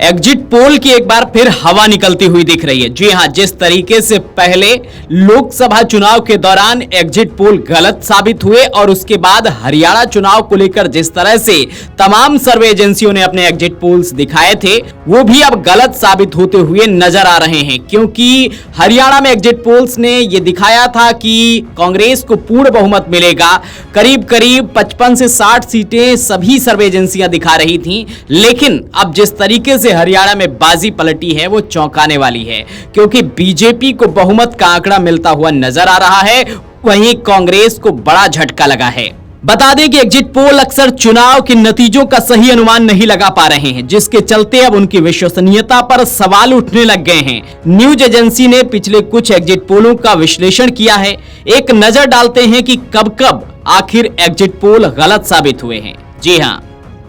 Exit poll की एक बार फिर हवा निकलती हुई दिख रही है। जी हां, जिस तरीके से पहले लोकसभा चुनाव के दौरान एग्जिट पोल गलत साबित हुए और उसके बाद हरियाणा चुनाव को लेकर जिस तरह से तमाम सर्वे एजेंसियों ने अपने एग्जिट पोल्स दिखाए थे, वो भी अब गलत साबित होते हुए नजर आ रहे हैं। क्योंकि हरियाणा में एग्जिट पोल्स ने यह दिखाया था कि कांग्रेस को पूर्ण बहुमत मिलेगा। करीब करीब 55 से 60 सीटें सभी सर्वे एजेंसियां दिखा रही थी। लेकिन अब जिस तरीके से हरियाणा में बाजी पलटी है वो चौंकाने वाली है, क्योंकि बीजेपी को बहुमत का आंकड़ा मिलता हुआ नजर आ रहा है, वहीं कांग्रेस को बड़ा झटका लगा है। बता दें कि एग्जिट पोल अक्सर चुनाव के नतीजों का सही अनुमान नहीं लगा पा रहे हैं, जिसके चलते अब उनकी विश्वसनीयता पर सवाल उठने लग गए हैं। न्यूज एजेंसी ने पिछले कुछ एग्जिट पोलों का विश्लेषण किया है। एक नजर डालते हैं कि कब कब आखिर एग्जिट पोल गलत साबित हुए हैं। जी हां,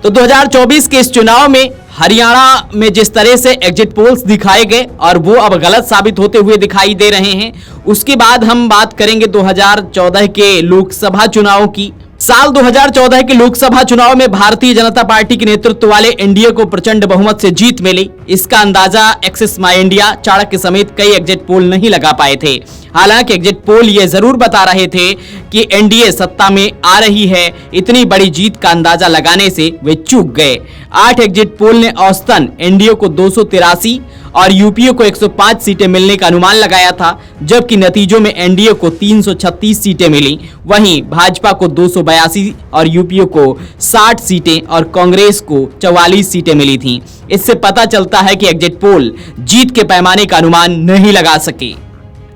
तो 2024 के इस चुनाव में हरियाणा में जिस तरह से एग्जिट पोल्स दिखाए गए और वो अब गलत साबित होते हुए दिखाई दे रहे हैं, उसके बाद हम बात करेंगे 2014 के लोकसभा चुनाव की। साल 2014 के लोकसभा चुनाव में भारतीय जनता पार्टी के नेतृत्व वाले एनडीए को प्रचंड बहुमत से जीत मिली। इसका अंदाजा एक्सिस माई इंडिया, चाणक्य समेत कई एग्जिट पोल नहीं लगा पाए थे। हालांकि एग्जिट पोल ये जरूर बता रहे थे कि एनडीए सत्ता में आ रही है। इतनी बड़ी जीत का अंदाजा लगाने से वे चूक गए। 8 एग्जिट पोल ने औसतन एनडीए को 283 और यूपीए को 105 सीटें मिलने का अनुमान लगाया था, जबकि नतीजों में एनडीए को 336 सीटें मिली। वहीं भाजपा को 282 और यूपीए को 60 सीटें और कांग्रेस को 44 सीटें मिली थीं। इससे पता चलता है कि एग्जिट पोल जीत के पैमाने का अनुमान नहीं लगा सके।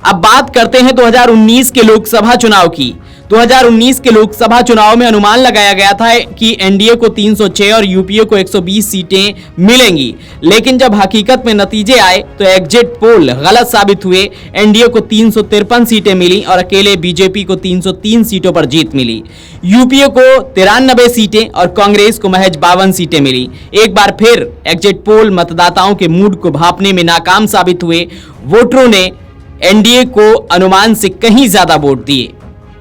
अब बात करते हैं 2019 के लोकसभा चुनाव की। 2019 के लोकसभा चुनाव में अनुमान लगाया गया था कि एनडीए को 306 और यूपीए को 120 सीटें मिलेंगी, लेकिन जब हकीकत में नतीजे आए तो एग्जिट पोल गलत साबित हुए। एनडीए को 353 सीटें मिली और अकेले बीजेपी को 303 सीटों पर जीत मिली। यूपीए को 93 सीटें और कांग्रेस को महज 52 सीटें मिली। एक बार फिर एग्जिट पोल मतदाताओं के मूड को भांपने में नाकाम साबित हुए। वोटरों ने एनडीए को अनुमान से कहीं ज्यादा वोट दिए।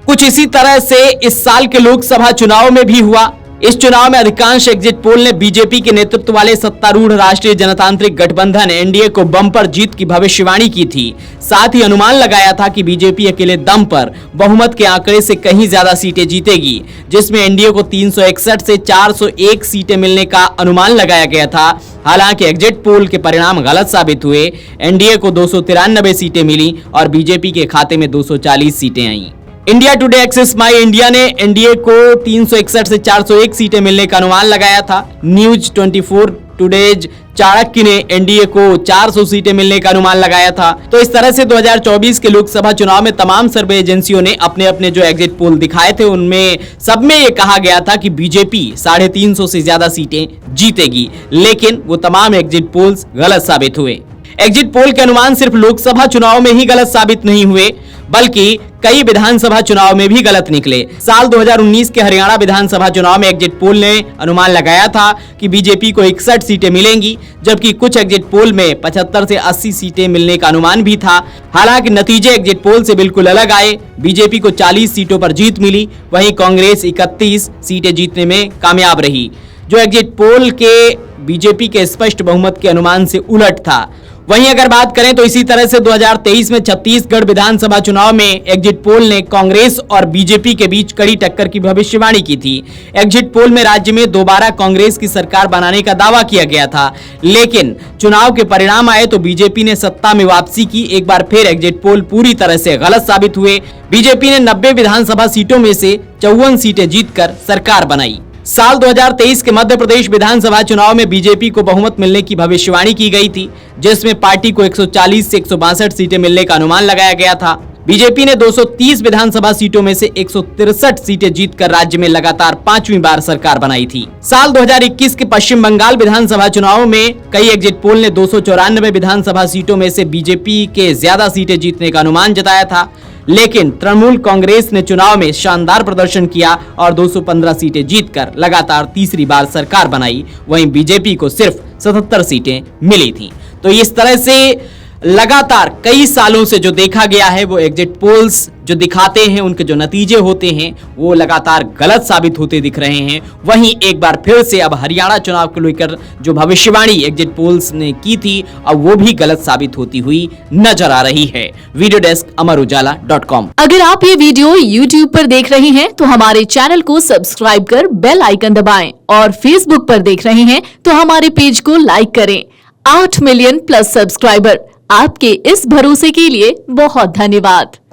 कुछ इसी तरह से इस साल के लोकसभा चुनाव में भी हुआ। इस चुनाव में अधिकांश एग्जिट पोल ने बीजेपी के नेतृत्व वाले सत्तारूढ़ राष्ट्रीय जनतांत्रिक गठबंधन एनडीए को बम्पर जीत की भविष्यवाणी की थी। साथ ही अनुमान लगाया था कि बीजेपी अकेले दम पर बहुमत के आंकड़े से कहीं ज्यादा सीटें जीतेगी, जिसमें एनडीए को 361 से 401 सीटें मिलने का अनुमान लगाया गया था। हालांकि एग्जिट पोल के परिणाम गलत साबित हुए। एनडीए को 293 सीटें मिली और बीजेपी के खाते में 240 सीटें आईं। इंडिया टुडे एक्सिस माई इंडिया ने एनडीए को 361 से 401 सीटें मिलने का अनुमान लगाया था। न्यूज 24 टुडेज चाणक्य ने एनडीए को 400 सीटें मिलने का अनुमान लगाया था। तो इस तरह से 2024 के लोकसभा चुनाव में तमाम सर्वे एजेंसियों ने अपने अपने जो एग्जिट पोल दिखाए थे, उनमें सब में ये कहा गया था कि बीजेपी 350 से ज्यादा सीटें जीतेगी, लेकिन वो तमाम एग्जिट पोल्स गलत साबित हुए। एग्जिट पोल के अनुमान सिर्फ लोकसभा चुनाव में ही गलत साबित नहीं हुए, बल्कि कई विधानसभा चुनाव में भी गलत निकले। साल 2019 के हरियाणा विधानसभा चुनाव में एग्जिट पोल ने अनुमान लगाया था कि बीजेपी को 61 सीटें मिलेंगी, जबकि कुछ एग्जिट पोल में 75 से 80 सीटें मिलने का अनुमान भी था। हालांकि नतीजे एग्जिट पोल से बिल्कुल अलग आए। बीजेपी को 40 सीटों पर जीत मिली, वहीं कांग्रेस 31 सीटें जीतने में कामयाब रही, जो एग्जिट पोल के बीजेपी के स्पष्ट बहुमत के अनुमान से उलट था। वहीं अगर बात करें तो इसी तरह से 2023 में छत्तीसगढ़ विधानसभा चुनाव में एग्जिट पोल ने कांग्रेस और बीजेपी के बीच कड़ी टक्कर की भविष्यवाणी की थी। एग्जिट पोल में राज्य में दोबारा कांग्रेस की सरकार बनाने का दावा किया गया था, लेकिन चुनाव के परिणाम आए तो बीजेपी ने सत्ता में वापसी की। एक बार फिर एग्जिट पोल पूरी तरह से गलत साबित हुए। बीजेपी ने 90 विधानसभा सीटों में से 54 सीटें जीतकर सरकार बनाई। साल 2023 के मध्य प्रदेश विधानसभा चुनाव में बीजेपी को बहुमत मिलने की भविष्यवाणी की गई थी, जिसमें पार्टी को 140 से 162 सीटें मिलने का अनुमान लगाया गया था। बीजेपी ने 230 विधानसभा सीटों में से 163 सीटें जीतकर राज्य में लगातार 5वीं बार सरकार बनाई थी। साल 2021 के पश्चिम बंगाल विधानसभा चुनाव में कई एग्जिट पोल ने 294 विधानसभा सीटों में से बीजेपी के ज्यादा सीटें जीतने का अनुमान जताया था, लेकिन तृणमूल कांग्रेस ने चुनाव में शानदार प्रदर्शन किया और 215 सीटें जीतकर लगातार तीसरी बार सरकार बनाई। वहीं बीजेपी को सिर्फ 77 सीटें मिली थीं। तो इस तरह से लगातार कई सालों से जो देखा गया है वो एग्जिट पोल्स जो दिखाते हैं उनके जो नतीजे होते हैं वो लगातार गलत साबित होते दिख रहे हैं। वहीं एक बार फिर से अब हरियाणा चुनाव को लेकर जो भविष्यवाणी एग्जिट पोल्स ने की थी अब वो भी गलत साबित होती हुई नजर आ रही है। वीडियो डेस्क अमरउजाला.com। अगर आप ये वीडियो YouTube पर देख रहे हैं तो हमारे चैनल को सब्सक्राइब कर बेल आइकन दबाएं और Facebook पर देख रहे हैं तो हमारे पेज को लाइक करें। 8 मिलियन प्लस सब्सक्राइबर, आपके इस भरोसे के लिए बहुत धन्यवाद।